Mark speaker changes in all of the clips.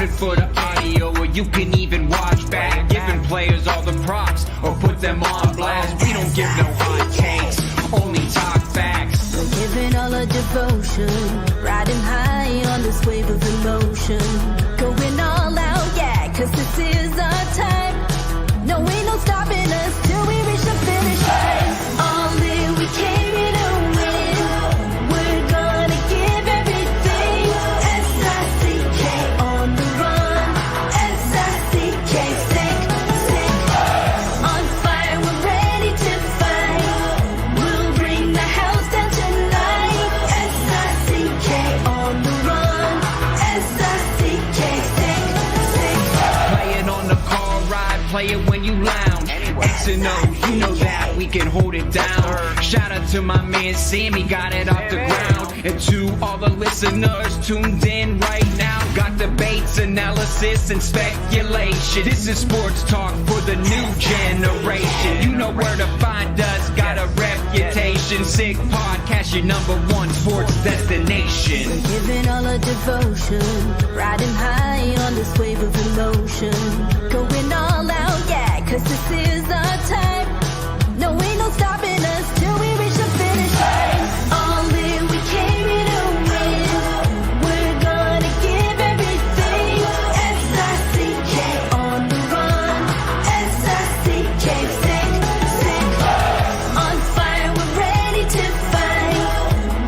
Speaker 1: it for the audio, or you can even watch back. Giving players all the props, or put them on blast. We don't give no hot takes, only talk facts.
Speaker 2: We're giving all our devotion, riding high on this wave of emotion. Going all out, yeah, cause this is our time. No, ain't no stopping us till we reach the finish line. All in, we came here to win. We're gonna give everything. S-I-C-K on the run. S-I-C-K, sick, sick. On fire, we're ready to fight. We'll bring the house down tonight. S-I-C-K on the run. S-I-C-K, sick, sick.
Speaker 1: Playing on the car ride, play it when you lounge. X and O, you know that we can hold it down. Shout out to my man Sammy, got it off the ground. And to all the listeners tuned in right now, got debates, analysis, and speculation. This is sports talk for the new generation. You know where to find us, got a reputation. Sick podcast, your #1 sports destination.
Speaker 2: We're giving all our devotion, riding high on this wave of emotion. Going all out, yeah, cause this is our time. No, ain't no stopping us till we reach the finish line. All in, we came here to win. We're gonna give everything. S-I-C-K on the run. S-I-C-K, sick, sick. On fire, we're ready to fight.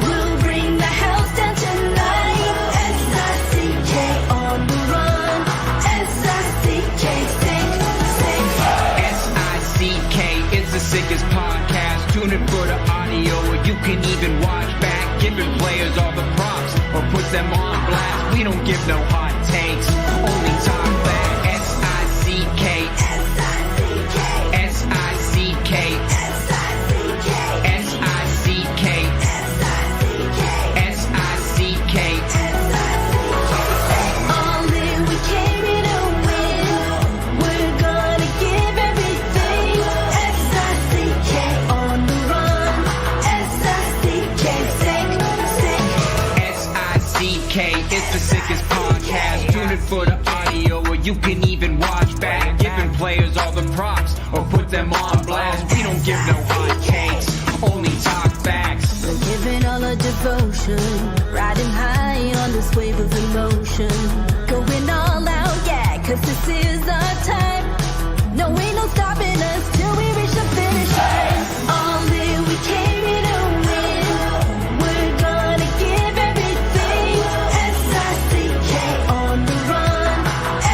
Speaker 2: We'll bring the house down tonight. S-I-C-K on the run. S-I-C-K, sick, sick.
Speaker 1: S-I-C-K is the sickest podcast. Tune in for the audio, or you can even watch back. Giving players all the props, or put them on blast. We don't give no hot takes, only talk back. S-I-C-K, S-I-C-K, S-I-C-K, S-I-C-K, S-I-C-K, S-I-C-K,
Speaker 2: All in, we came here to win. We're gonna give everything. S-I-C-K on the run. S-I-C-K, sick, sick.
Speaker 1: S-I-C-K is the sickest podcast. Tune in for the audio, or you can even watch back. Giving players all the props, or put them on blast. We don't give no hot takes, only talk facts.
Speaker 2: We're giving all our devotion, riding high on this wave of emotion. Going all out, yeah, cause this is our time. No, ain't no stopping us till we reach the finish line. All in, we came here to win. We're gonna give everything. S-I-C-K on the run.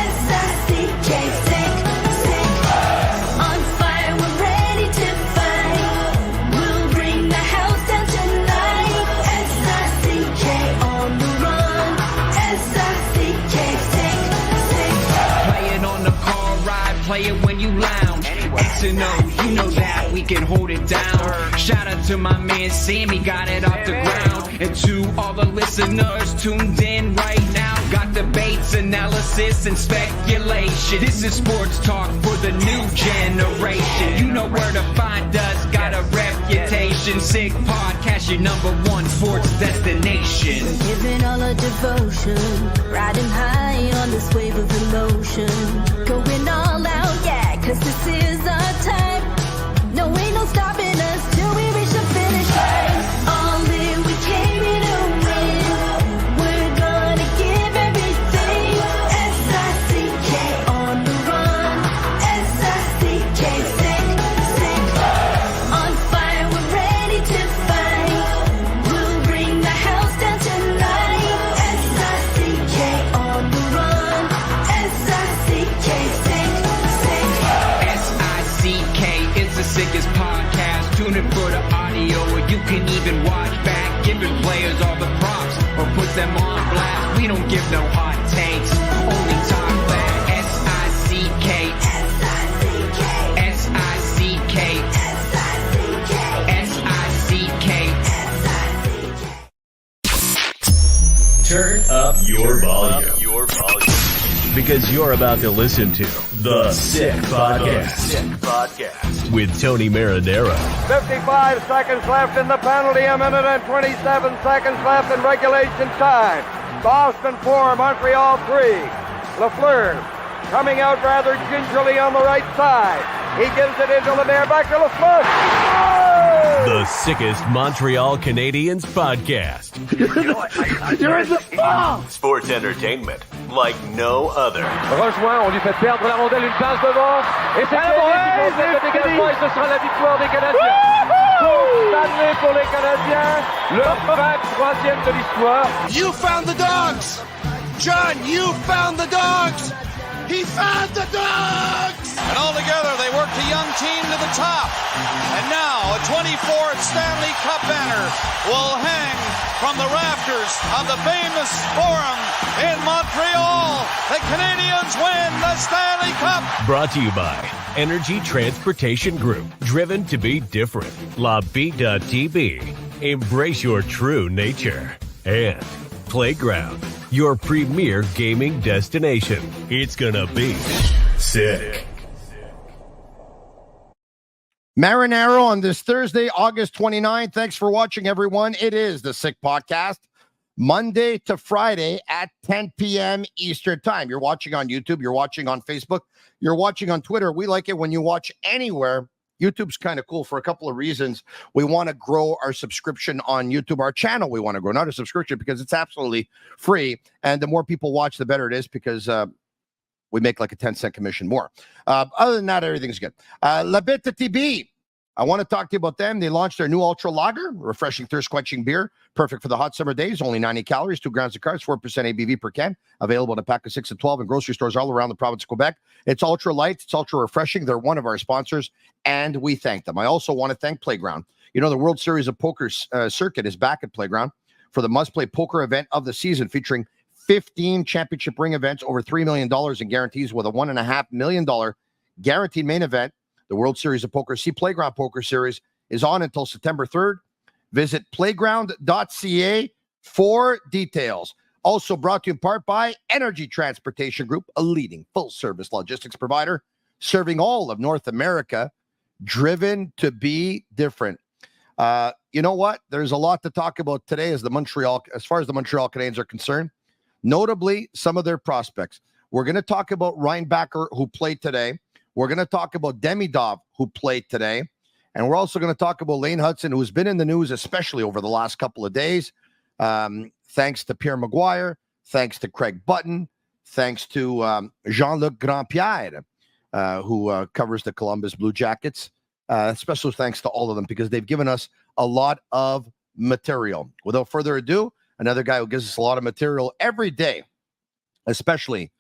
Speaker 2: S-I-C-K, sick, sick. On fire, we're ready to fight. We'll bring the house down tonight. S-I-C-K on the run. S-I-C-K, sick, sick.
Speaker 1: Playing on the car ride, play it when you lounge. X and O, you know that we can hold it down. Shout out to my man Sammy, got it off the ground. And to all the listeners tuned in right now, got debates, analysis, and speculation. This is sports talk for the new generation. You know where to find us, got a reputation. Sick podcast, your #1 sports destination.
Speaker 2: We're giving all our devotion, riding high on this wave of emotion. Going all out, yeah, cause this is our time. No, ain't no stopping us till we reach the finish line. All in, we came here to win. We're gonna give everything. S-I-C-K on the run. S-I-C-K, sick, sick. On fire, we're ready to fight. We'll bring the house down tonight. S-I-C-K on the run. S-I-C-K, sick, sick.
Speaker 1: S-I-C-K is the sickest podcast. Tune in for the audio, or you can even watch back. Giving players all the props, or put them on blast. We don't give no hot takes, only talk back. S-I-C-K, S-I-C-K, S-I-C-K, S-I-C-K, S-I-C-K, S-I-C-K.
Speaker 3: Turn up your volume. Because you're about to listen to The Sick Podcast. With Tony Marinaro.
Speaker 4: 55 seconds left in the penalty, a minute and 27 seconds left in regulation time. Boston 4, Montreal 3. Lafleur coming out rather gingerly on the right side. He gives it into Lemaire, back to Lafleur. Oh!
Speaker 3: The sickest Montreal Canadiens podcast.
Speaker 4: You're in the ball!
Speaker 3: Sports entertainment like no other.
Speaker 4: Rejoint, on lui fait perdre la rondelle, une passe devant. Et c'est le dégagement et ce sera la victoire des Canadiens. Stanley pour les Canadiens, le 23e de l'histoire.
Speaker 5: You found the dogs! John, you found the dogs! He found the dogs! And all together, they worked a young team to the top. And now, a 24th Stanley Cup banner will hang from the rafters of the famous Forum in Montreal. The Canadiens win the Stanley Cup!
Speaker 3: Brought to you by Energy Transportation Group. Driven to be different. La Vida Tibi. Embrace your true nature. And Playground, your premier gaming destination. It's gonna be sick.
Speaker 6: Marinaro on this Thursday, August 29th. Thanks for watching, everyone. It is the Sick Podcast, Monday to Friday at 10 p.m. Eastern Time. You're watching on YouTube. You're watching on Facebook. You're watching on Twitter. We like it when you watch anywhere. YouTube's kind of cool for a couple of reasons. We want to grow our subscription on YouTube, our channel. We want to grow, not a subscription, because it's absolutely free. And the more people watch, the better it is, because we make like a 10-cent commission more. Other than that, everything's good. Bittt Tibi. I want to talk to you about them. They launched their new Ultra Lager, refreshing, thirst-quenching beer, perfect for the hot summer days. Only 90 calories, 2 grams of carbs, 4% ABV per can. Available in a pack of 6 and 12 in grocery stores all around the province of Quebec. It's ultra light. It's ultra refreshing. They're one of our sponsors, and we thank them. I also want to thank Playground. You know, the World Series of Poker circuit is back at Playground for the must-play poker event of the season, featuring 15 championship ring events, over $3 million in guarantees, with a $1.5 million guaranteed main event. The World Series of Poker, see Playground Poker Series, is on until September 3rd. Visit playground.ca for details. Also brought to you in part by Energy Transportation Group, a leading full-service logistics provider serving all of North America, driven to be different. You know what? There's a lot to talk about today as far as the Montreal Canadiens are concerned, notably some of their prospects. We're going to talk about Reinbacher, who played today. We're going to talk about Demidov, who played today. And we're also going to talk about Lane Hutson, who's been in the news, especially over the last couple of days. Thanks to Pierre Maguire, thanks to Craig Button, thanks to Jean-Luc Grandpierre, who covers the Columbus Blue Jackets. Special thanks to all of them, because they've given us a lot of material. Without further ado, another guy who gives us a lot of material every day, especially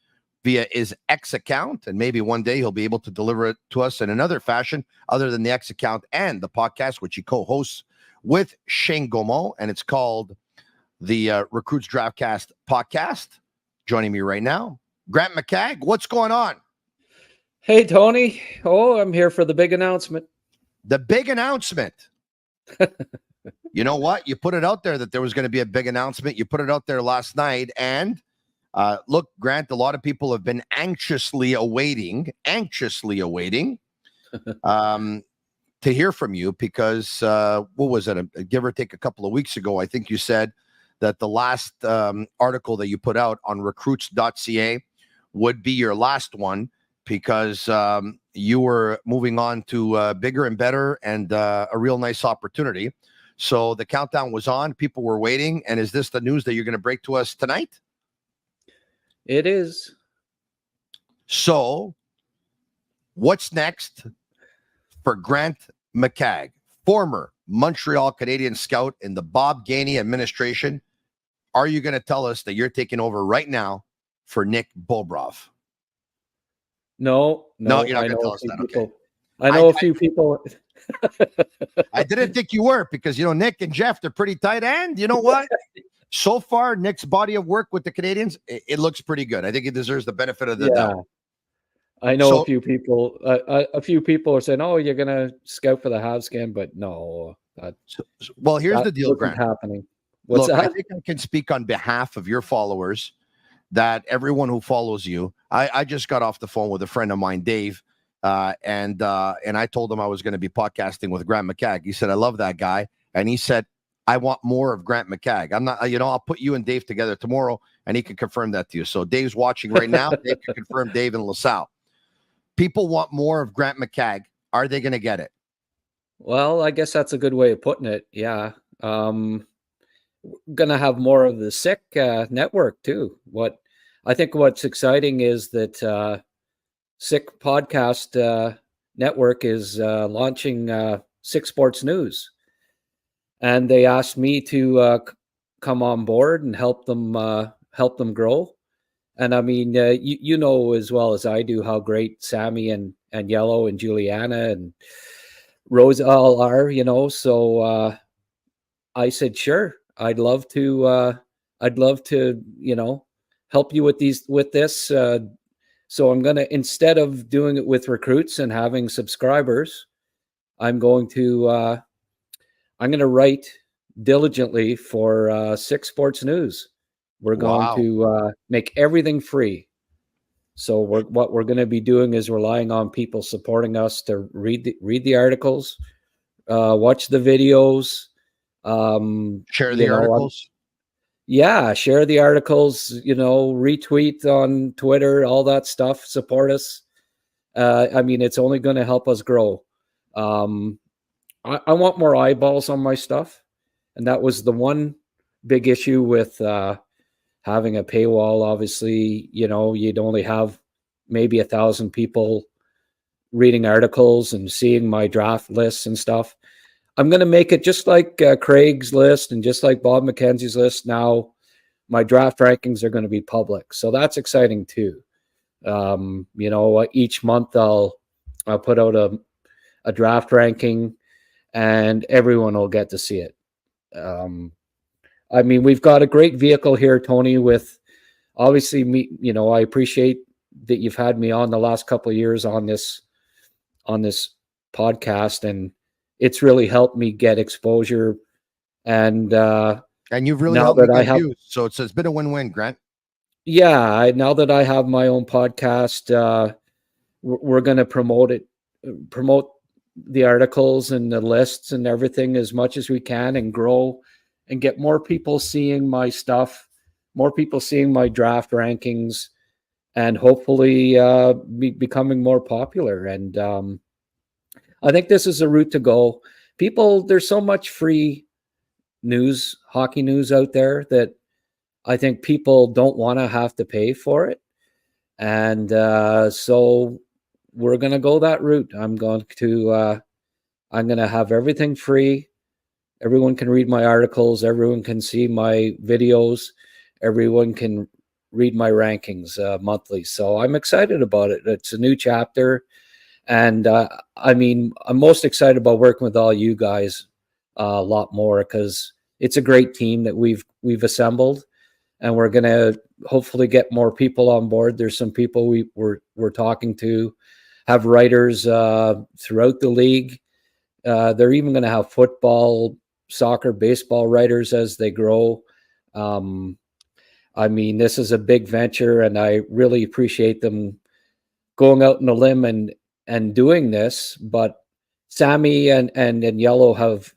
Speaker 6: via his X account, and maybe one day he'll be able to deliver it to us in another fashion other than the X account and the podcast, which he co-hosts with Shane Gaumont, and it's called the Recruits Draftcast podcast. Joining me right now, Grant McCagg. What's going on?
Speaker 7: Hey, Tony. Oh, I'm here for the big announcement.
Speaker 6: The big announcement. You know what? You put it out there that there was going to be a big announcement. You put it out there last night, and look, Grant, a lot of people have been anxiously awaiting to hear from you, because what was it? Give or take a couple of weeks ago, I think you said that the last article that you put out on recruits.ca would be your last one, because you were moving on to bigger and better and a real nice opportunity. So the countdown was on. People were waiting. And is this the news that you're going to break to us tonight?
Speaker 7: It is.
Speaker 6: So what's next for Grant McCagg, former Montreal Canadiens scout in the Bob Gainey administration? Are you going to tell us that you're taking over right now for Nick Bobrov?
Speaker 7: No,
Speaker 6: you're not going to tell us that. Okay.
Speaker 7: I know a few people.
Speaker 6: I didn't think you were, because, you know, Nick and Jeff, they're pretty tight. And you know what? So far, Nick's body of work with the Canadiens, it looks pretty good. I think he deserves the benefit of the doubt.
Speaker 7: I know a few people. A few people are saying, "Oh, you're going to scout for the Habs again," but no.
Speaker 6: Well, here's the deal, Grant.
Speaker 7: Happening.
Speaker 6: Look, I think I can speak on behalf of your followers, that everyone who follows you. I just got off the phone with a friend of mine, Dave, and I told him I was going to be podcasting with Grant McCagg. He said, "I love that guy," and he said, I want more of Grant McCagg. I'm not, I'll put you and Dave together tomorrow and he can confirm that to you. So Dave's watching right now. Dave can confirm Dave and LaSalle. People want more of Grant McCagg. Are they going to get it?
Speaker 7: Well, I guess that's a good way of putting it. Yeah. Going to have more of the Sick network too. I think what's exciting is that Sick Podcast Network is launching Sick Sports News. And they asked me to come on board and help them grow. And I mean, you know as well as I do how great Sammy and Yellow and Juliana and Rose all are. So I said, sure, I'd love to help you with this. So I'm gonna, instead of doing it with recruits and having subscribers, I'm going to write diligently for Sick Sports News. We're going to make everything free. So what we're going to be doing is relying on people supporting us to read the articles, watch the videos,
Speaker 6: share the articles.
Speaker 7: Share the articles. Retweet on Twitter, all that stuff. Support us. I mean, it's only going to help us grow. I want more eyeballs on my stuff. And that was the one big issue with having a paywall. Obviously, you'd only have maybe 1,000 people reading articles and seeing my draft lists and stuff. I'm going to make it just like Craig's list and just like Bob McKenzie's list. Now my draft rankings are going to be public. So that's exciting too. Each month I'll put out a draft ranking and everyone will get to see it. I mean, we've got a great vehicle here, Tony, with obviously me, I appreciate that you've had me on the last couple of years on this podcast, and it's really helped me get exposure. And
Speaker 6: you've really helped me get views. So it's been a win-win, Grant.
Speaker 7: Yeah. Now that I have my own podcast, we're going to promote the articles and the lists and everything as much as we can and grow and get more people seeing my stuff, more people seeing my draft rankings, and hopefully becoming more popular. And I think this is a route to go. There's so much free news, hockey news out there that I think people don't want to have to pay for it. And so we're going to go that route. I'm going to have everything free. Everyone can read my articles. Everyone can see my videos. Everyone can read my rankings monthly. So I'm excited about it. It's a new chapter. And I mean, I'm most excited about working with all you guys a lot more because it's a great team that we've assembled, and we're going to hopefully get more people on board. There's some people we're talking to, have writers throughout the league. They're even going to have football, soccer, baseball writers as they grow. I mean, this is a big venture, and I really appreciate them going out on a limb and doing this. But Sammy and Yellow have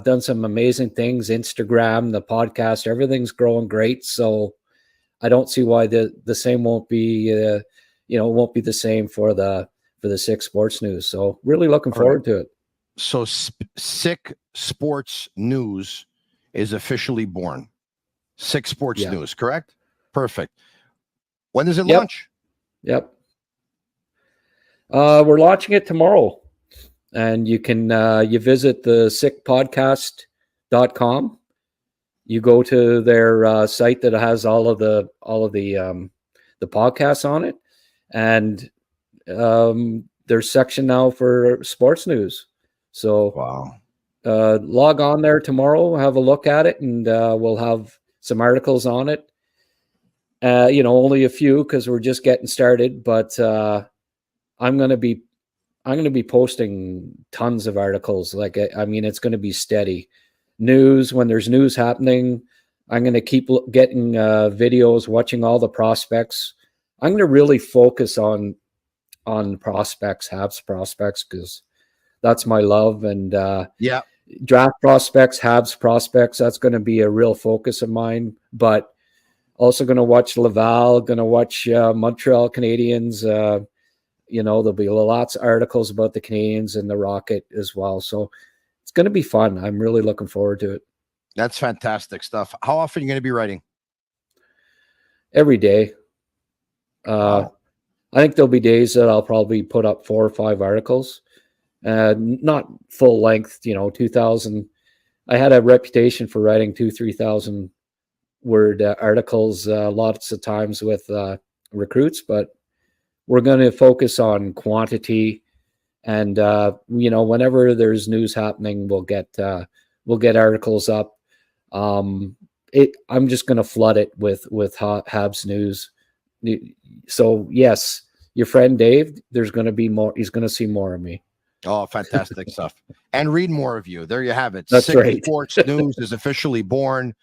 Speaker 7: done some amazing things. Instagram, the podcast, everything's growing great. So I don't see why the same won't be won't be the same for the Sick Sports News. So really looking forward to it.
Speaker 6: So Sick Sports News is officially born. Sick Sports News, correct? Perfect. When does it launch?
Speaker 7: Yep. We're launching it tomorrow, and you can you visit the sickpodcast.com. You go to their site that has all of the podcasts on it, and there's section now for sports news. So log on there tomorrow, have a look at it, and we'll have some articles on it. Only a few because we're just getting started, but I'm going to be posting tons of articles. I mean, it's going to be steady news. When there's news happening, I'm going to keep getting videos, watching all the prospects. I'm going to really focus on prospects, Habs prospects, because that's my love. And draft prospects, Habs prospects. That's going to be a real focus of mine. But also going to watch Laval, going to watch Montreal Canadiens. There'll be lots of articles about the Canadiens and the Rocket as well. So it's going to be fun. I'm really looking forward to it.
Speaker 6: That's fantastic stuff. How often are you going to be writing?
Speaker 7: Every day.
Speaker 6: Wow.
Speaker 7: I think there'll be days that I'll probably put up 4 or 5 articles. Not full length, 2,000. I had a reputation for writing 2,000-3,000 word articles lots of times with recruits, but we're going to focus on quantity. And whenever there's news happening, we'll get articles up. I'm just going to flood it with Habs news. So yes, your friend Dave, there's going to be more. He's going to see more of me.
Speaker 6: Oh, fantastic stuff. And read more of you. There you have it.
Speaker 7: That's right.
Speaker 6: Sports News is officially born.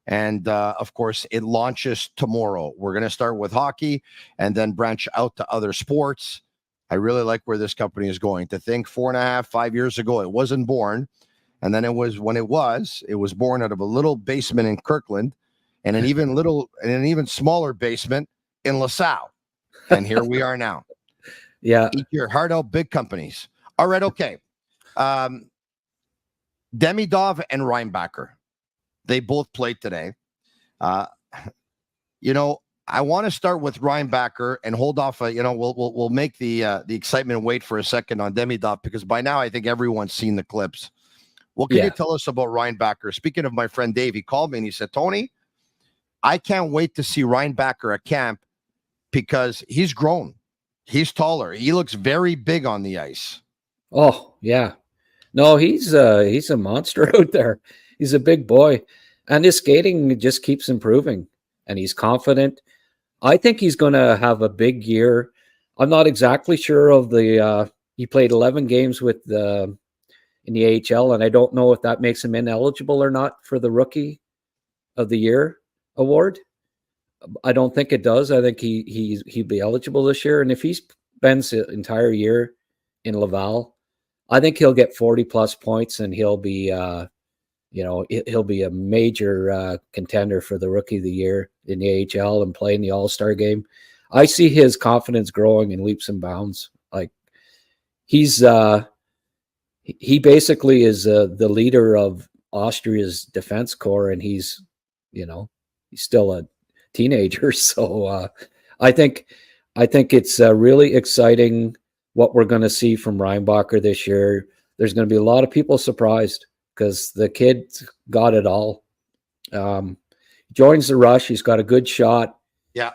Speaker 6: And of course, it launches tomorrow. We're going to start with hockey and then branch out to other sports. I really like where this company is going. To think 4.5, 5 years ago, it wasn't born. And then it was born out of a little basement in Kirkland and an even smaller basement in LaSalle. And here we are now.
Speaker 7: Yeah.
Speaker 6: Eat your heart out, big companies. All right. Okay. Demidov and Reinbacher. They both played today. I want to start with Reinbacher and hold off. We'll make the excitement wait for a second on Demidov because by now I think everyone's seen the clips. What can you tell us about Reinbacher? Speaking of my friend Dave, he called me and he said, Tony, I can't wait to see Reinbacher at camp because he's grown. He's taller. He looks very big on the ice.
Speaker 7: Oh, yeah. No, he's a monster out there. He's a big boy. And his skating just keeps improving. And he's confident. I think he's going to have a big year. I'm not exactly sure of he played 11 games in the AHL, and I don't know if that makes him ineligible or not for the Rookie of the Year award. I don't think it does. I think he'd be eligible this year. And if he spends the entire year in Laval, I think he'll get 40+ points and he'll be he'll be a major contender for the Rookie of the Year in the AHL and play in the All-Star game. I see his confidence growing in leaps and bounds. Like he basically is the leader of Austria's defense corps, and he's still a teenager. So I think it's really exciting what we're going to see from Reinbacher this year. There's going to be a lot of people surprised because the kid got it all. Joins the rush. He's got a good shot.
Speaker 6: Yeah.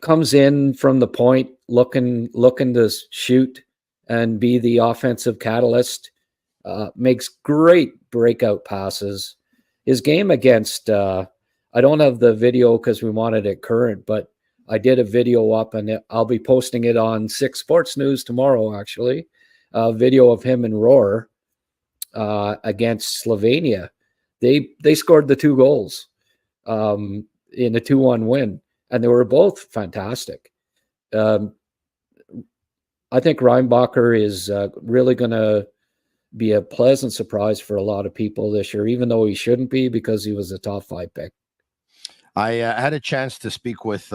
Speaker 7: Comes in from the point looking to shoot and be the offensive catalyst. Makes great breakout passes. His game against I don't have the video because we wanted it current, but I did a video up and I'll be posting it on 6 Sports News tomorrow, actually. A video of him and Roar against Slovenia. They scored the 2 goals in a 2-1 win, and they were both fantastic. I think Reinbacher is really going to be a pleasant surprise for a lot of people this year, even though he shouldn't be because he was a top 5 pick.
Speaker 6: I had a chance to speak with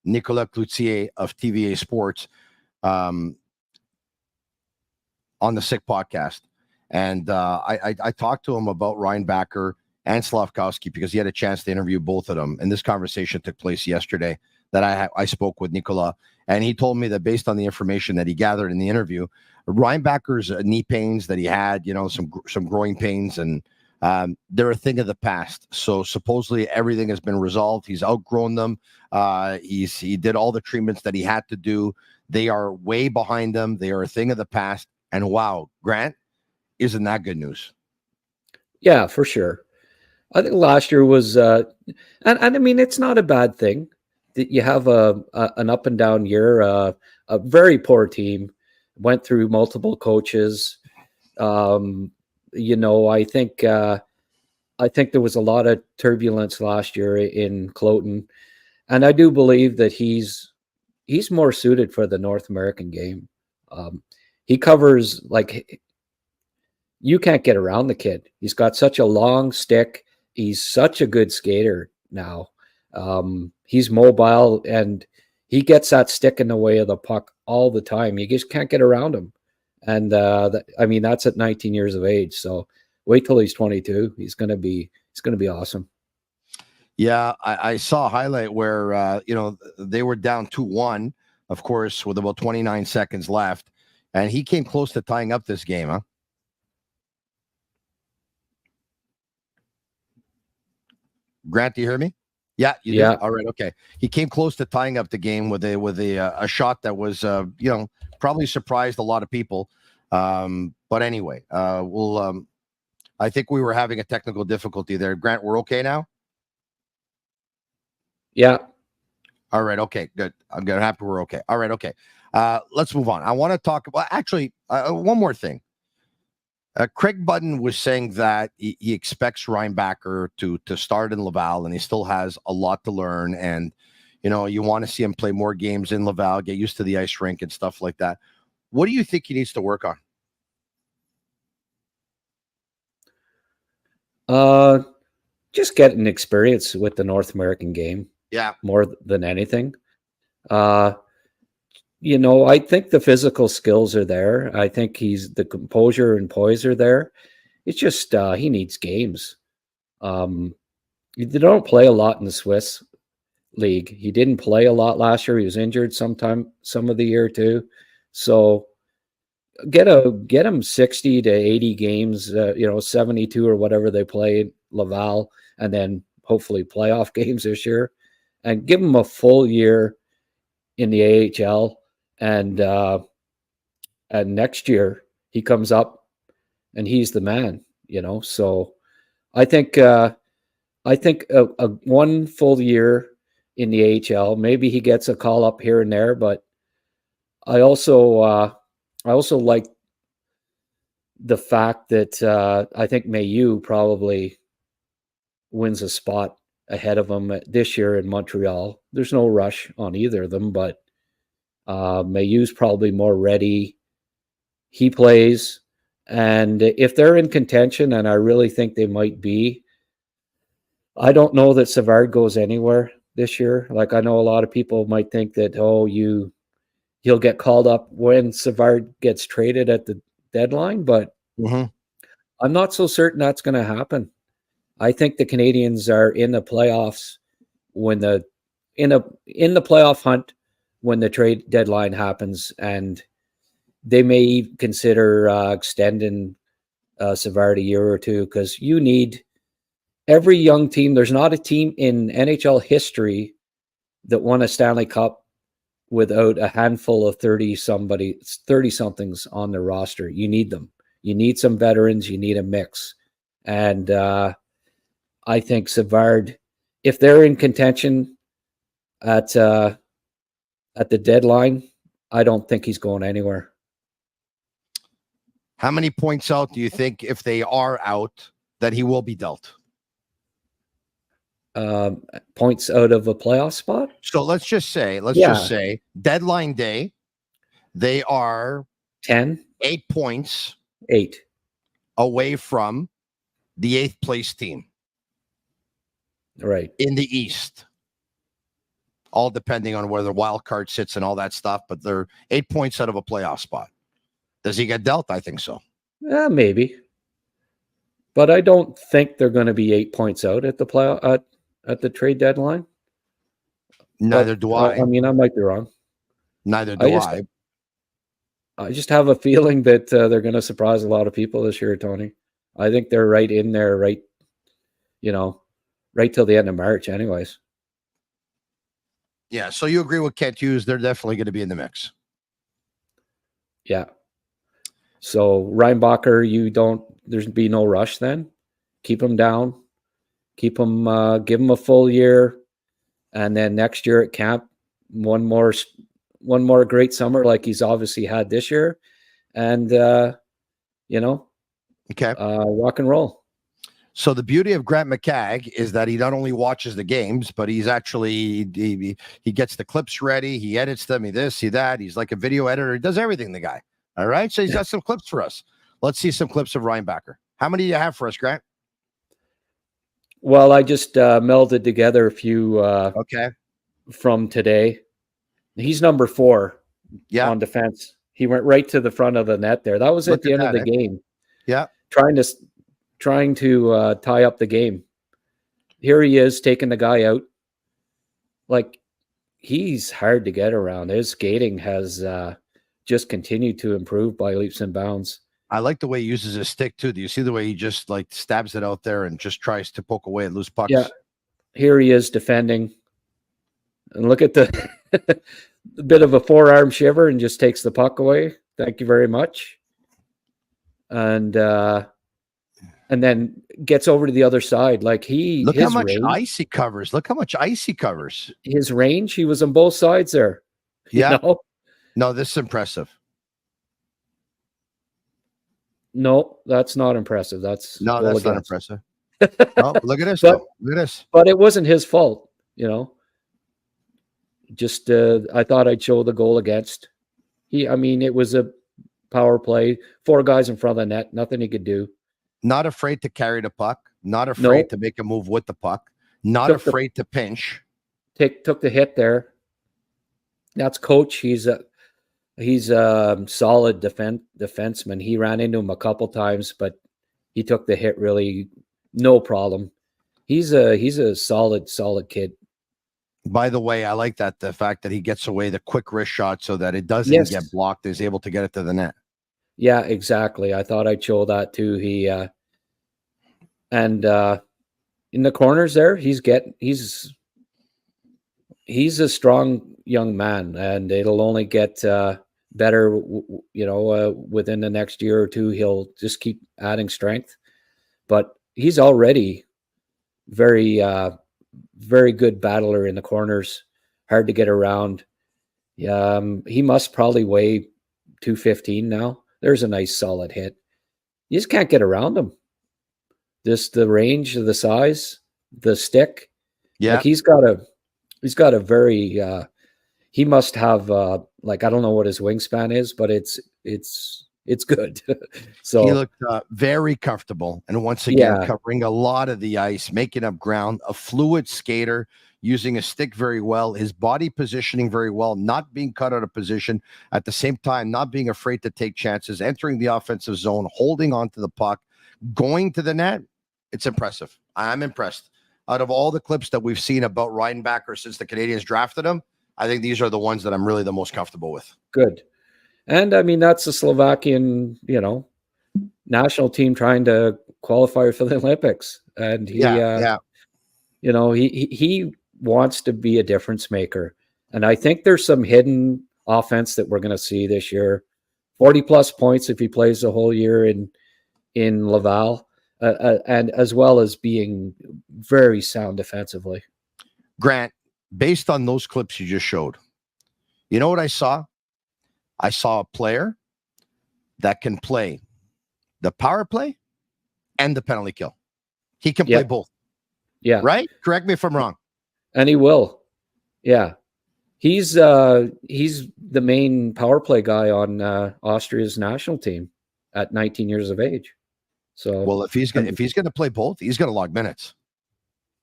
Speaker 6: Nicolas Cloutier of TVA Sports on the Sick podcast. And I talked to him about Reinbacher and Slafkowski because he had a chance to interview both of them. And this conversation took place yesterday that I spoke with Nicolas. And he told me that based on the information that he gathered in the interview, Reinbacher's knee pains that he had, some growing pains, and they're a thing of the past. So supposedly everything has been resolved. He's outgrown them. He did all the treatments that he had to do. They are way behind them. They are a thing of the past. And wow, Grant, isn't that good news?
Speaker 7: Yeah, for sure. I think last year was, and I mean, it's not a bad thing that you have an up and down year, a very poor team, went through multiple coaches. I think there was a lot of turbulence last year in Cloton, and I do believe that he's more suited for the North American game. He covers, like, you can't get around the kid. He's got such a long stick. He's such a good skater now. He's mobile, and he gets that stick in the way of the puck all the time. You just can't get around him. And that's at 19 years of age. So wait till he's 22. He's going to be awesome.
Speaker 6: Yeah, I saw a highlight where they were down 2-1, of course, with about 29 seconds left, and he came close to tying up this game, huh? Grant, do you hear me? Yeah, you did? All right, okay. He came close to tying up the game with a shot that was probably surprised a lot of people. But anyway, I think we were having a technical difficulty there. Grant, we're okay now?
Speaker 7: Yeah.
Speaker 6: All right, okay, good. I'm happy we're okay. All right, okay. Let's move on. I want to talk about one more thing. Craig Button was saying that he expects Reinbacher to start in Laval, and he still has a lot to learn. And, you want to see him play more games in Laval, get used to the ice rink and stuff like that. What do you think he needs to work
Speaker 7: on? Just getting experience with the North American game.
Speaker 6: Yeah.
Speaker 7: More than anything. I think the physical skills are there. I think the composure and poise are there. It's just he needs games. They don't play a lot in the Swiss league. He didn't play a lot last year. He was injured some of the year too. So get him 60 to 80 games, 72 or whatever they play Laval, and then hopefully playoff games this year, and give him a full year in the AHL. And next year he comes up and he's the man, So I think a one full year in the AHL, maybe he gets a call up here and there, but I also like the fact that I think Mailloux probably wins a spot ahead of him this year in Montreal. There's no rush on either of them, but Mailloux's probably more ready. He plays, and if they're in contention, and I really think they might be, I don't know that Savard goes anywhere this year. Like, I know a lot of people might think that, he'll get called up when Savard gets traded at the deadline, but I'm not so certain that's going to happen. I think the Canadiens are in the playoffs in the playoff hunt when the trade deadline happens, and they may consider extending Savard a year or two, because you need every young team. There's not a team in NHL history that won a Stanley Cup without a handful of 30-somethings on their roster. You need them. You need some veterans. You need a mix. And I think Savard, if they're in contention at the deadline, I don't think he's going anywhere.
Speaker 6: How many points out do you think, if they are out, that he will be dealt?
Speaker 7: Points out of a playoff spot?
Speaker 6: So let's just say deadline day, they are 8 points away from the 8th place team.
Speaker 7: Right.
Speaker 6: In the East. All depending on where the wild card sits and all that stuff, but they're 8 points out of a playoff spot. Does he get dealt? I think so.
Speaker 7: Maybe. But I don't think they're going to be 8 points out at the at the trade deadline.
Speaker 6: Neither do I.
Speaker 7: I mean, I might be wrong.
Speaker 6: Neither do I.
Speaker 7: I just have a feeling that they're going to surprise a lot of people this year, Tony. I think they're right in there, right till the end of March anyways.
Speaker 6: Yeah, so you agree with Kent Hughes. They're definitely going to be in the mix.
Speaker 7: Yeah. So Reinbacher, there's be no rush then. Keep him down. Keep him, give him a full year. And then next year at camp, one more great summer like he's obviously had this year. And, rock and roll.
Speaker 6: So the beauty of Grant McCagg is that he not only watches the games, but he's actually, he gets the clips ready. He edits them. He this, he that. He's like a video editor. He does everything, the guy. All right. So he's got some clips for us. Let's see some clips of Reinbacher. How many do you have for us, Grant?
Speaker 7: Well, I just melded together a few
Speaker 6: Okay.
Speaker 7: from today. He's number 4 on defense. He went right to the front of the net there. That was at the end of the game.
Speaker 6: Yeah.
Speaker 7: Trying to tie up the game. Here he is taking the guy out. Like, he's hard to get around. His skating has just continued to improve by leaps and bounds.
Speaker 6: I like the way he uses his stick too. Do you see the way he just like stabs it out there and just tries to poke away at loose pucks?
Speaker 7: Yeah. Here he is defending. And look at the bit of a forearm shiver and just takes the puck away. Thank you very much. And then gets over to the other side. Like
Speaker 6: look how much ice he covers. Look how much ice he covers.
Speaker 7: His range, he was on both sides there.
Speaker 6: Yeah.
Speaker 7: You know?
Speaker 6: No, this is impressive.
Speaker 7: No, that's not impressive. That's
Speaker 6: not impressive. No, look at this.
Speaker 7: But,
Speaker 6: look at this.
Speaker 7: But it wasn't his fault, you know. Just I thought I'd show the goal against. It was a power play. 4 guys in front of the net. Nothing he could do.
Speaker 6: Not afraid to carry the puck. Not afraid to make a move with the puck. Not afraid to pinch.
Speaker 7: Took the hit there. That's coach. He's a solid defenseman. He ran into him a couple times, but he took the hit really no problem. He's a solid kid.
Speaker 6: By the way, I like that, the fact that he gets away the quick wrist shot so that it doesn't get blocked. He's able to get it to the net.
Speaker 7: Yeah, exactly. I thought I'd show that too. He in the corners there, he's a strong young man, and it'll only get better, within the next year or two. He'll just keep adding strength, but he's already very good battler in the corners, hard to get around. He must probably weigh 215 now. There's a nice solid hit. You just can't get around him. The range, the size, the stick.
Speaker 6: Yeah.
Speaker 7: Like he's got a very he must have I don't know what his wingspan is, but it's good. So
Speaker 6: he looked very comfortable, and once again covering a lot of the ice, making up ground, a fluid skater, using a stick very well, his body positioning very well, not being cut out of position, at the same time not being afraid to take chances, entering the offensive zone, holding on to the puck, going to the net. It's impressive. I'm impressed. Out of all the clips that we've seen about Reinbacher since the Canadiens drafted him, I think these are the ones that I'm really the most comfortable with.
Speaker 7: Good. And that's the Slovakian, national team trying to qualify for the Olympics. And he wants to be a difference maker. And I think there's some hidden offense that we're going to see this year. 40 plus points if he plays the whole year in Laval, and as well as being very sound defensively.
Speaker 6: Grant, based on those clips you just showed, you know what I saw? I saw a player that can play the power play and the penalty kill. He can play both. Yeah. Right? Correct me if I'm wrong.
Speaker 7: And he will. Yeah. He's the main power play guy on Austria's national team at 19 years of age. So
Speaker 6: well, if he's gonna play both, he's gonna log minutes.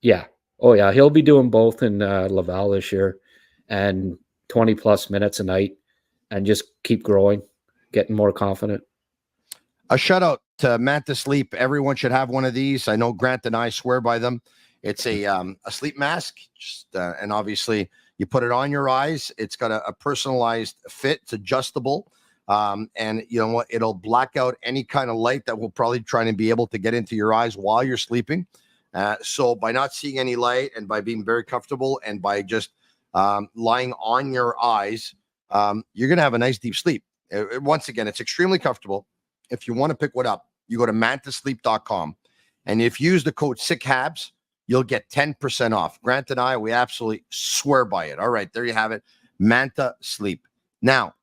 Speaker 7: Yeah. Oh yeah. He'll be doing both in Laval this year, and 20 plus minutes a night, and just keep growing, getting more confident.
Speaker 6: A shout out to Manta Sleep. Everyone should have one of these. I know Grant and I swear by them. It's a sleep mask, and obviously you put it on your eyes. It's got a personalized fit. It's adjustable. And you know what? It'll black out any kind of light that will probably try to be able to get into your eyes while you're sleeping. So by not seeing any light, and by being very comfortable, and by just lying on your eyes, you're going to have a nice deep sleep. Once again, it's extremely comfortable. If you want to pick one up, you go to mantasleep.com. And if you use the code SICKHABS, you'll get 10% off. Grant and I, we absolutely swear by it. All right, there you have it. Manta Sleep. Now,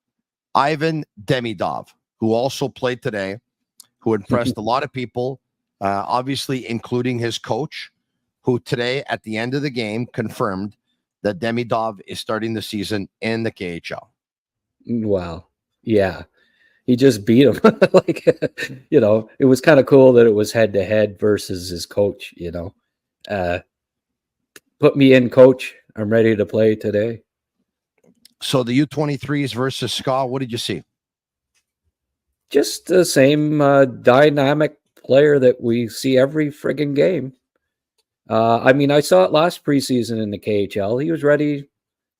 Speaker 6: Ivan Demidov, who also played today, who impressed a lot of people, obviously including his coach, who today at the end of the game confirmed that Demidov is starting the season in the KHL.
Speaker 7: Wow. Yeah. he just beat him. Like, it was kind of cool that it was head to head versus his coach. Put me in, coach. I'm ready to play today.
Speaker 6: So the U23s versus Ska, what did you see?
Speaker 7: Just the same dynamic player that we see every friggin' game. I saw it last preseason in the KHL. He was ready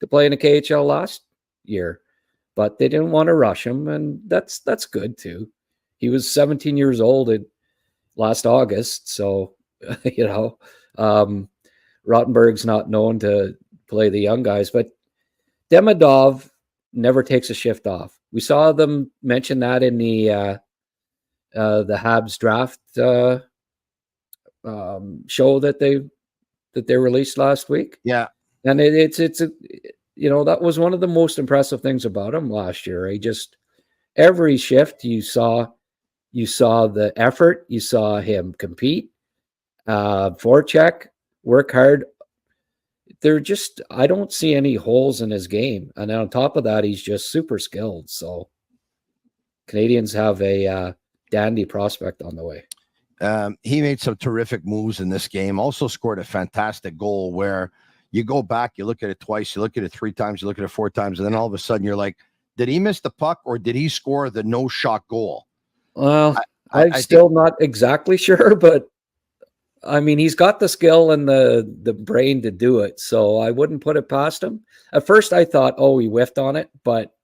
Speaker 7: to play in the KHL last year, but they didn't want to rush him, and that's good too. He was 17 years old last August, so Rottenberg's not known to play the young guys, but Demidov never takes a shift off. We saw them mention that in the Habs draft show that they released last week.
Speaker 6: Yeah,
Speaker 7: and that was one of the most impressive things about him last year. He just every shift you saw the effort, you saw him compete, forecheck, work hard. I don't see any holes in his game. And on top of that, he's just super skilled. So Canadiens have a dandy prospect on the way.
Speaker 6: He made some terrific moves in this game. Also scored a fantastic goal where you go back, you look at it twice, you look at it 3 times, you look at it 4 times, and then all of a sudden you're like, did he miss the puck or did he score the no-shot goal?
Speaker 7: Well, I'm still not exactly sure, but he's got the skill and the brain to do it, so I wouldn't put it past him. At first, I thought, he whiffed on it, but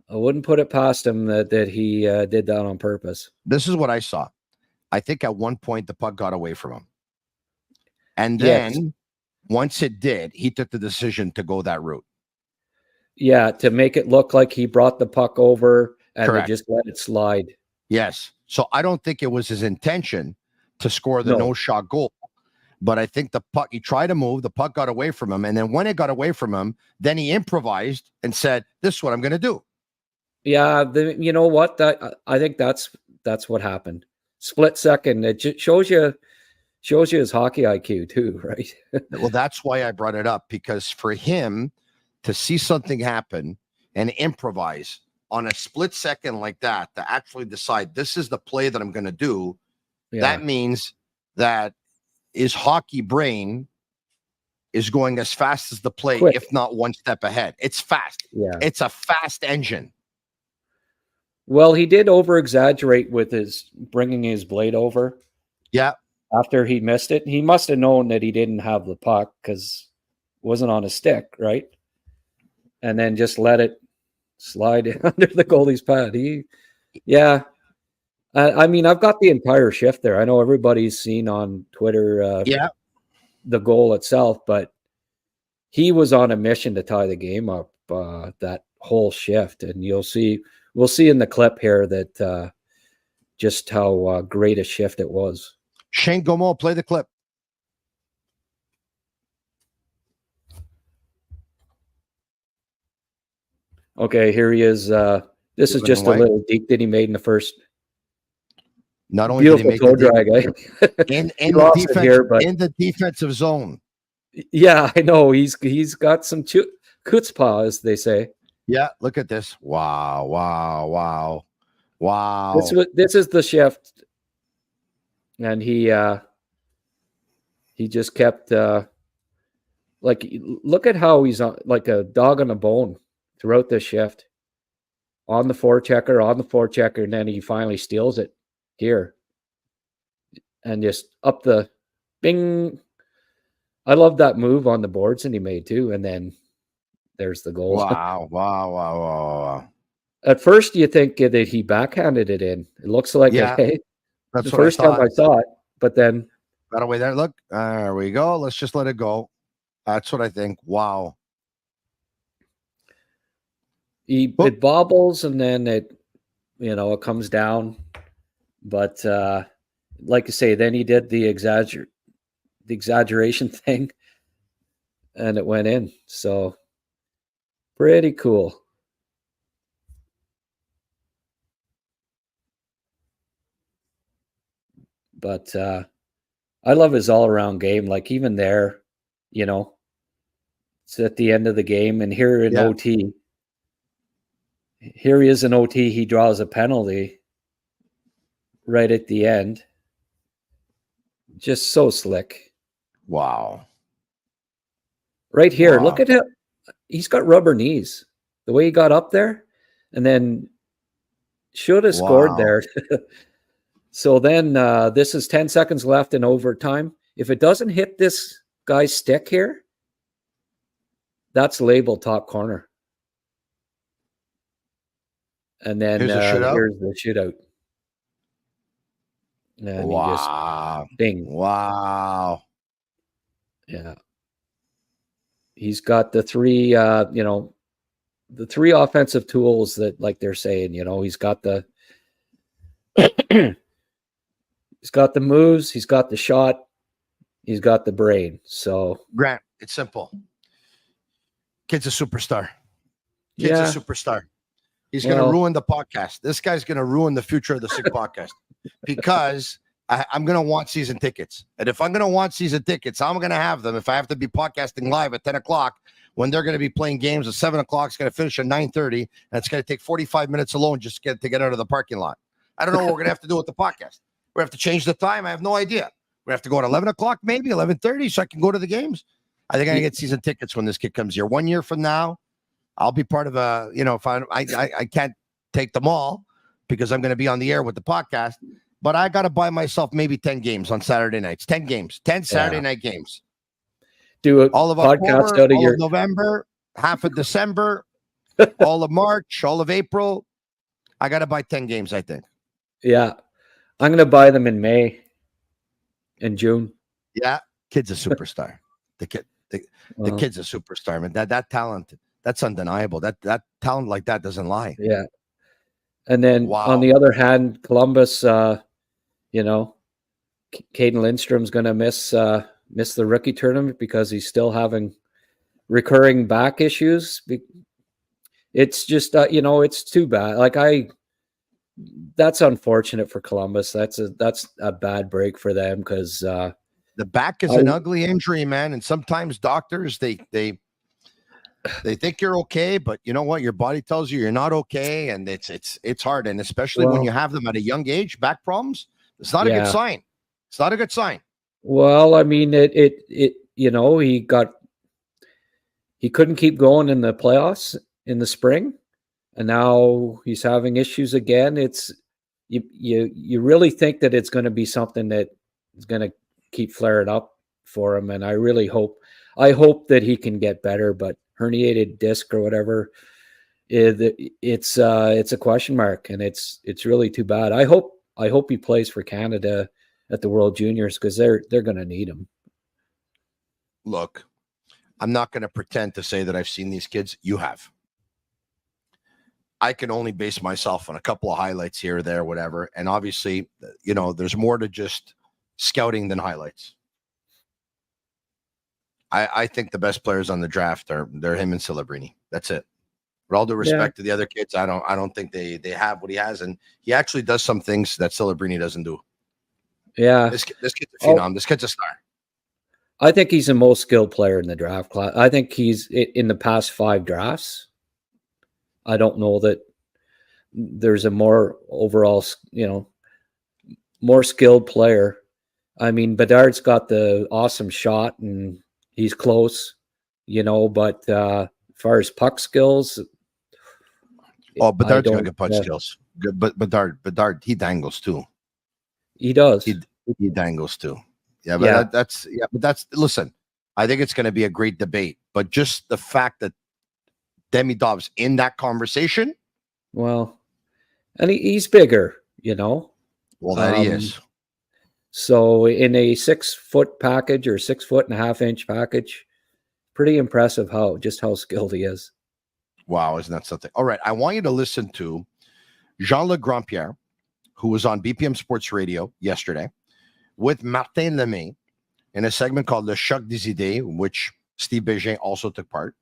Speaker 7: I wouldn't put it past him that he did that on purpose.
Speaker 6: This is what I saw. I think at one point the puck got away from him. And then once it did, he took the decision to go that route.
Speaker 7: Yeah, to make it look like he brought the puck over and
Speaker 6: Correct.
Speaker 7: just let it slide.
Speaker 6: Yes. So I don't think it was his intention to score the no-shot goal. But I think the puck, he tried to move, the puck got away from him. And then when it got away from him, then he improvised and said, this is what I'm going to do.
Speaker 7: Yeah, you know what? I think that's what happened. Split second. It shows you his hockey IQ too, right?
Speaker 6: Well, that's why I brought it up, because for him to see something happen and improvise on a split second like that, to actually decide this is the play that I'm going to do, that means that his hockey brain is going as fast as the play,
Speaker 7: Quick.
Speaker 6: if not one step ahead. It's fast.
Speaker 7: Yeah.
Speaker 6: It's a fast engine.
Speaker 7: Well, he did over-exaggerate with his bringing his blade over.
Speaker 6: Yeah.
Speaker 7: After he missed it. He must have known that he didn't have the puck because it wasn't on a stick, right? And then just let it slide under the goalie's pad. I've got the entire shift there. I know everybody's seen on Twitter the goal itself, but he was on a mission to tie the game up that whole shift. And we'll see in the clip here that just how great a shift it was.
Speaker 6: Shane Gaumont, play the clip.
Speaker 7: Okay, here he is. This is just a little deke that he made in the first.
Speaker 6: Not only did he make
Speaker 7: toe drag,
Speaker 6: in the defensive zone.
Speaker 7: Yeah, I know. He's got some chutzpah, as they say.
Speaker 6: Yeah, look at this. Wow.
Speaker 7: This is the shift. And he just kept look at how he's on, like a dog on a bone throughout this shift. On the forechecker, and then he finally steals it here. And just up the bing. I love that move on the boards that he made too. And then there's the goal.
Speaker 6: Wow.
Speaker 7: At first you think that he backhanded it in. It looks like
Speaker 6: that's
Speaker 7: the first time I saw it, but then
Speaker 6: got away there. Look, there we go. Let's just let it go. That's what I think. Wow.
Speaker 7: It bobbles and then it comes down. But like I say, then he did the exaggeration thing and it went in. So pretty cool. But I love his all-around game. Like even there, it's at the end of the game, and here in OT, Here he is in OT. He draws a penalty right at the end. Just so slick.
Speaker 6: Wow.
Speaker 7: Right here.
Speaker 6: Wow.
Speaker 7: Look at him. He's got rubber knees. The way he got up there and then should have scored there. So then this is 10 seconds left in overtime. If it doesn't hit this guy's stick here, that's labeled top corner. And then here's the shootout. And
Speaker 6: wow.
Speaker 7: He just, ding.
Speaker 6: Wow.
Speaker 7: Yeah. He's got the three, the three offensive tools that, like they're saying, he's got the he's got the moves, he's got the shot, he's got the brain. So
Speaker 6: Grant, it's simple. Kid's a superstar. Kid's a superstar. He's going to ruin the podcast. This guy's going to ruin the future of the Sick podcast because I'm going to want season tickets. And if I'm going to want season tickets, I'm going to have them if I have to be podcasting live at 10 o'clock when they're going to be playing games at 7 o'clock. It's going to finish at 9:30, and it's going to take 45 minutes alone just to get out of the parking lot. I don't know what we're going to have to do with the podcast. We have to change the time. I have no idea. We have to go at 11 o'clock, maybe 11:30, so I can go to the games. I think I can get season tickets when this kid comes here. 1 year from now, I'll be part of a, if I can't take them all because I'm going to be on the air with the podcast, but I got to buy myself maybe 10 games on Saturday nights, 10 games, 10 Saturday night games.
Speaker 7: Do a
Speaker 6: all of
Speaker 7: podcast
Speaker 6: October,
Speaker 7: out of
Speaker 6: all
Speaker 7: your
Speaker 6: of November, half of December, all of March, all of April. I got to buy 10 games, I think.
Speaker 7: Yeah. I'm going to buy them in May and June.
Speaker 6: Yeah. Kid's a superstar. The kid's a superstar, man. That talent, that's undeniable. That talent like that doesn't lie.
Speaker 7: Yeah. And then on the other hand, Columbus, Caden Lindstrom's going to miss the rookie tournament because he's still having recurring back issues. It's just, it's too bad. That's unfortunate for Columbus. That's a bad break for them because
Speaker 6: the back is an ugly injury, man. And sometimes doctors, they think you're okay, but you know what? Your body tells you you're not okay, and it's hard. And especially when you have them at a young age, back problems, it's not a good sign. It's not a good sign.
Speaker 7: Well, I mean, he couldn't keep going in the playoffs in the spring, and now he's having issues again. It's you really think that it's going to be something that is going to keep flaring up for him, and I hope that he can get better, but herniated disc or whatever, it's a question mark, and it's really too bad. I hope he plays for Canada at the World Juniors because they're going to need him.
Speaker 6: Look, I'm not going to pretend to say that I've seen these kids. You have. I can only base myself on a couple of highlights here or there, whatever. And obviously, there's more to just scouting than highlights. I think the best players on the draft they're him and Celebrini. That's it. With all due respect to the other kids, I don't think they have what he has, and he actually does some things that Celebrini doesn't do.
Speaker 7: Yeah,
Speaker 6: this kid's a phenom. This kid's a star.
Speaker 7: I think he's the most skilled player in the draft class. I think he's in the past 5 drafts. I don't know that there's a more overall, more skilled player. I mean, Bedard's got the awesome shot and he's close, but as far as puck skills.
Speaker 6: Bedard's got good puck skills. Good, but Bedard, he dangles too.
Speaker 7: He does.
Speaker 6: He dangles too. Yeah, but that's listen, I think it's going to be a great debate, but just the fact that Demidov's in that conversation.
Speaker 7: Well, and he's bigger,
Speaker 6: Well, that he is.
Speaker 7: So in a 6-foot package or 6.5-inch package, pretty impressive how skilled he is.
Speaker 6: Wow, isn't that something? All right, I want you to listen to Jean-Luc Grandpierre, who was on BPM Sports Radio yesterday, with Martin Lemay in a segment called Le Choc des Idées, which Steve Bégin also took part.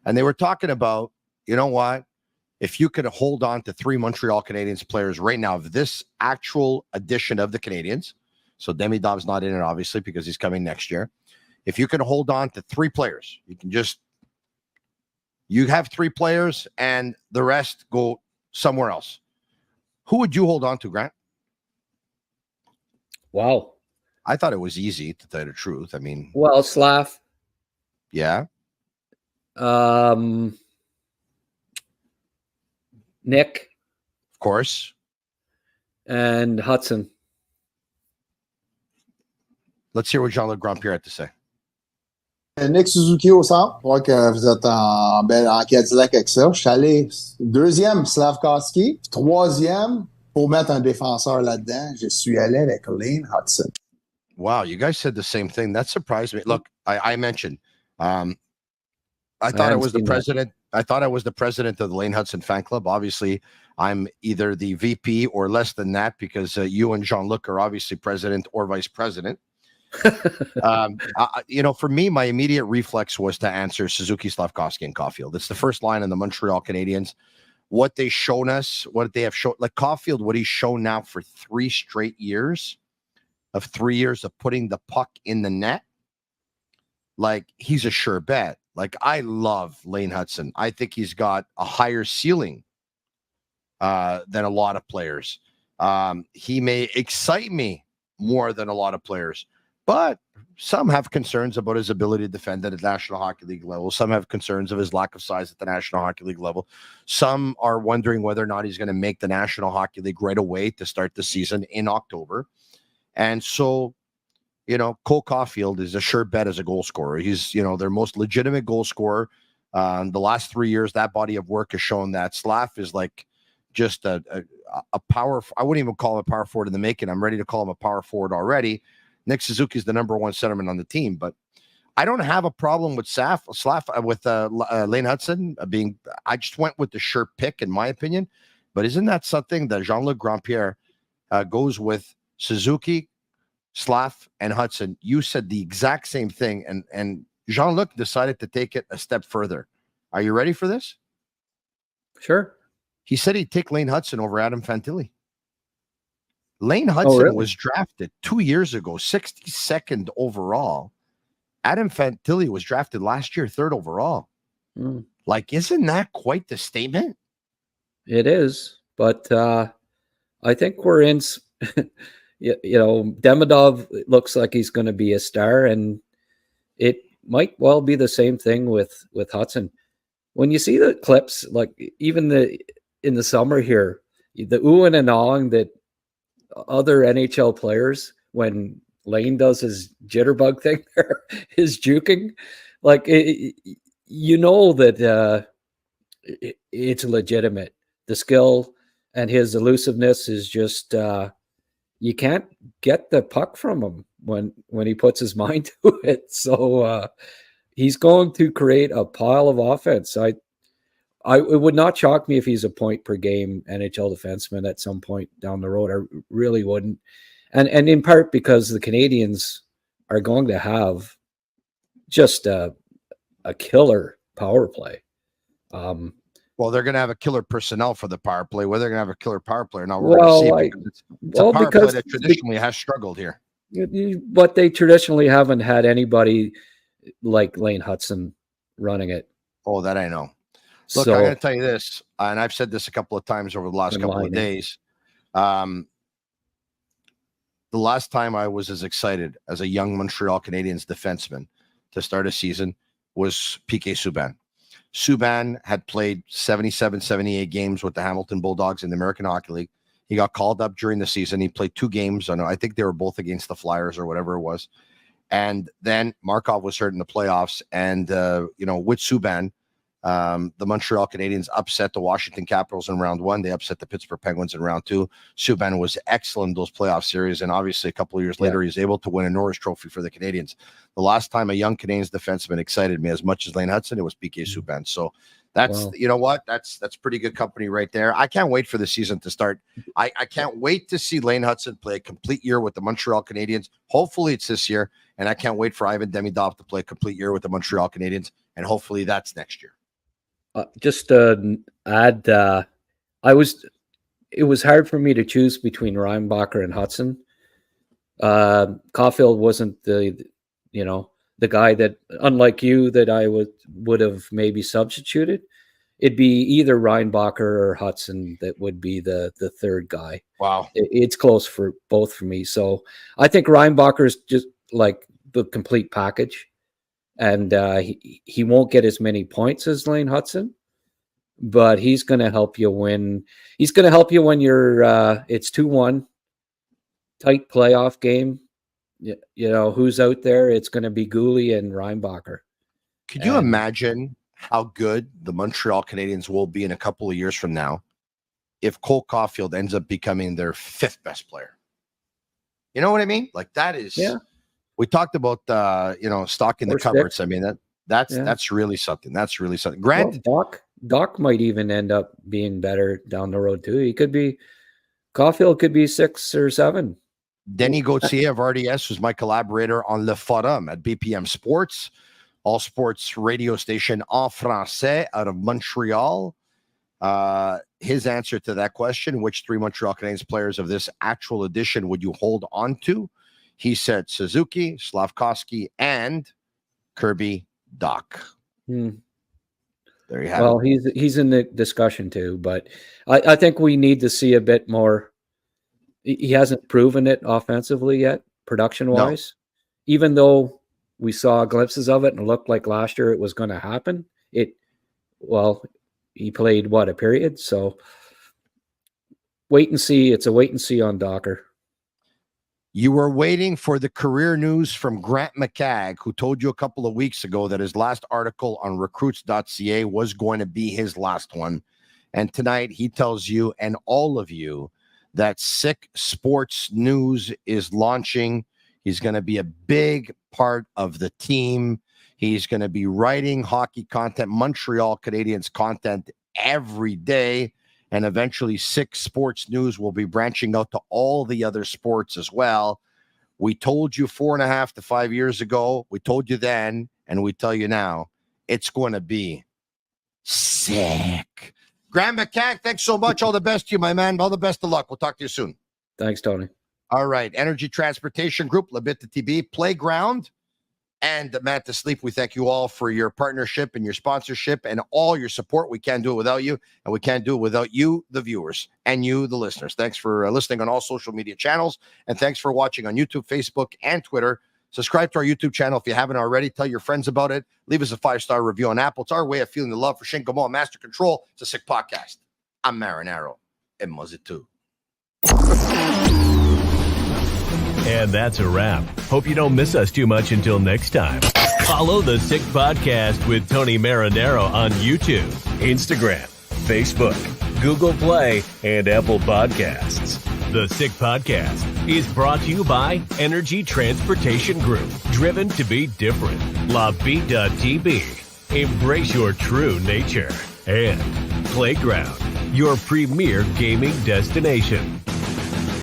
Speaker 6: And they were talking about, if you could hold on to 3 Montreal Canadiens players right now of this actual edition of the Canadiens, so Demidov's not in it, obviously, because he's coming next year. If you can hold on to 3 players, you You have 3 players, and the rest go somewhere else. Who would you hold on to, Grant?
Speaker 7: Wow.
Speaker 6: I thought it was easy, to tell you the truth. I mean,
Speaker 7: Well, Slav.
Speaker 6: yeah.
Speaker 7: Nick.
Speaker 6: Of course.
Speaker 7: And Hutson.
Speaker 6: Let's hear what Jean-Luc Grandpierre had to say.
Speaker 8: Nick Suzuki au centre. Je crois que vous êtes en Cadillac avec ça. Je suis allé 2e, Slavkovski. 3e, pour mettre un défenseur là-dedans, je suis allé avec Lane Hutson.
Speaker 6: Wow, you guys said the same thing. That surprised me. Look, I mentioned, I thought I was the president. I thought I was the president of the Lane Hutson fan club. Obviously, I'm either the VP or less than that because you and Jean-Luc are obviously president or vice president. For me, my immediate reflex was to answer Suzuki, Slavkovski, and Caulfield. It's the first line in the Montreal Canadiens. What they've shown us, what they have shown, like Caulfield, what he's shown now for 3 straight years of putting the puck in the net. Like, he's a sure bet. Like, I love Lane Hutson. I think he's got a higher ceiling than a lot of players. He may excite me more than a lot of players, but some have concerns about his ability to defend at the National Hockey League level. Some have concerns of his lack of size at the National Hockey League level. Some are wondering whether or not he's going to make the National Hockey League right away to start the season in October. And so, Cole Caulfield is a sure bet as a goal scorer. He's, their most legitimate goal scorer. The last 3 years, that body of work has shown that. Slav is like just a power. I wouldn't even call him a power forward in the making. I'm ready to call him a power forward already. Nick Suzuki is the number 1 centerman on the team, but I don't have a problem with Lane Hutson being. I just went with the sure pick, in my opinion. But isn't that something that Jean-Luc Grandpierre goes with Suzuki, Slav, and Hutson? You said the exact same thing, and Jean-Luc decided to take it a step further. Are you ready for this?
Speaker 7: Sure.
Speaker 6: He said he'd take Lane Hutson over Adam Fantilli. Lane Hutson was drafted 2 years ago, 62nd overall. Adam Fantilli was drafted last year, 3rd overall. Like, isn't that quite the statement?
Speaker 7: It is, but I think we're in. Demidov looks like he's going to be a star, and it might well be the same thing with Hutson. When you see the clips, like even in the summer here, the oohing and awing that other NHL players, when Lane does his jitterbug thing there, his juking, like that it's legitimate. The skill and his elusiveness is just you can't get the puck from him when he puts his mind to it. So he's going to create a pile of offense. It would not shock me if he's a point per game NHL defenseman at some point down the road. I really wouldn't. And in part because the Canadiens are going to have just a killer power play.
Speaker 6: Well, they're going to have a killer personnel for the power play. Whether they're going to have a killer power play or not, we're going to see. It's a power play that traditionally has struggled here.
Speaker 7: But they traditionally haven't had anybody like Lane Hutson running it.
Speaker 6: Oh, that I know. Look, I'm going to tell you this, and I've said this a couple of times over the last couple of days. The last time I was as excited as a young Montreal Canadiens defenseman to start a season was P.K. Subban. Subban had played 77, 78 games with the Hamilton Bulldogs in the American Hockey League. He got called up during the season. He played 2 games. I think they were both against the Flyers or whatever it was. And then Markov was hurt in the playoffs. And, with Subban, the Montreal Canadiens upset the Washington Capitals in round 1. They upset the Pittsburgh Penguins in round 2. Subban was excellent in those playoff series. And obviously a couple of years later, he was able to win a Norris Trophy for the Canadiens. The last time a young Canadiens defenseman excited me as much as Lane Hutson, it was P.K. Subban. So that's, you know what? That's pretty good company right there. I can't wait for the season to start. I can't wait to see Lane Hutson play a complete year with the Montreal Canadiens. Hopefully it's this year. And I can't wait for Ivan Demidov to play a complete year with the Montreal Canadiens. And hopefully that's next year.
Speaker 7: Just to add, it was hard for me to choose between Reinbacher and Hutson. Caulfield wasn't the the guy that, unlike you, that I would have maybe substituted. It'd be either Reinbacher or Hutson that would be the third guy.
Speaker 6: Wow.
Speaker 7: It's close for both for me. So I think Reinbacher's just like the complete package. And he won't get as many points as Lane Hutson, but he's going to help you win. He's going to help you when you're it's 2-1, tight playoff game. You know, who's out there? It's going to be Gooley and Reinbacher.
Speaker 6: Could you imagine how good the Montreal Canadiens will be in a couple of years from now if Cole Caulfield ends up becoming their 5th best player? You know what I mean? Like that is, we talked about, stocking the cupboards. I mean, that's really something. That's really something. Granted,
Speaker 7: Doc might even end up being better down the road too. He could be, Caulfield could be 6 or 7.
Speaker 6: Denis Gauthier of RDS, who's my collaborator on Le Forum at BPM Sports, all sports radio station en français out of Montreal. His answer to that question, which 3 Montreal Canadiens players of this actual edition would you hold on to? He said Suzuki, Slavkovsky, and Kirby Dach. There you have it.
Speaker 7: Well, he's in the discussion too, but I think we need to see a bit more. He hasn't proven it offensively yet, production-wise. No. Even though we saw glimpses of it and it looked like last year it was going to happen, he played, a period? So wait and see. It's a wait and see on Docker.
Speaker 6: You were waiting for the career news from Grant McCagg, who told you a couple of weeks ago that his last article on recruits.ca was going to be his last one. And tonight he tells you and all of you that Sick Sports News is launching. He's going to be a big part of the team. He's going to be writing hockey content, Montreal Canadiens content every day. And eventually Sick Sports News will be branching out to all the other sports as well. We told you 4.5 to 5 years ago. We told you then, and we tell you now, it's going to be sick. Graham McCagg, thanks so much. All the best to you, my man. All the best of luck. We'll talk to you soon.
Speaker 7: Thanks, Tony.
Speaker 6: All right. Energy Transportation Group, Bittt Tibi, Playground, and Manta Sleep. We thank you all for your partnership and your sponsorship and all your support. We can't do it without you, and we can't do it without you, the viewers, and you, the listeners. Thanks for listening on all social media channels, and thanks for watching on YouTube, Facebook, and Twitter. Subscribe to our YouTube channel if you haven't already. Tell your friends about it. Leave us a 5-star review on Apple. It's our way of feeling the love for Shane Gamo and Master Control. It's a sick podcast. I'm Marinaro, and Muzz it too.
Speaker 3: And that's a wrap. Hope you don't miss us too much until next time. Follow the Sick Podcast with Tony Marinaro on YouTube, Instagram, Facebook, Google Play, and Apple Podcasts. The Sick Podcast is brought to you by Energy Transportation Group, driven to be different. LaVita.tb, embrace your true nature. And Playground, your premier gaming destination.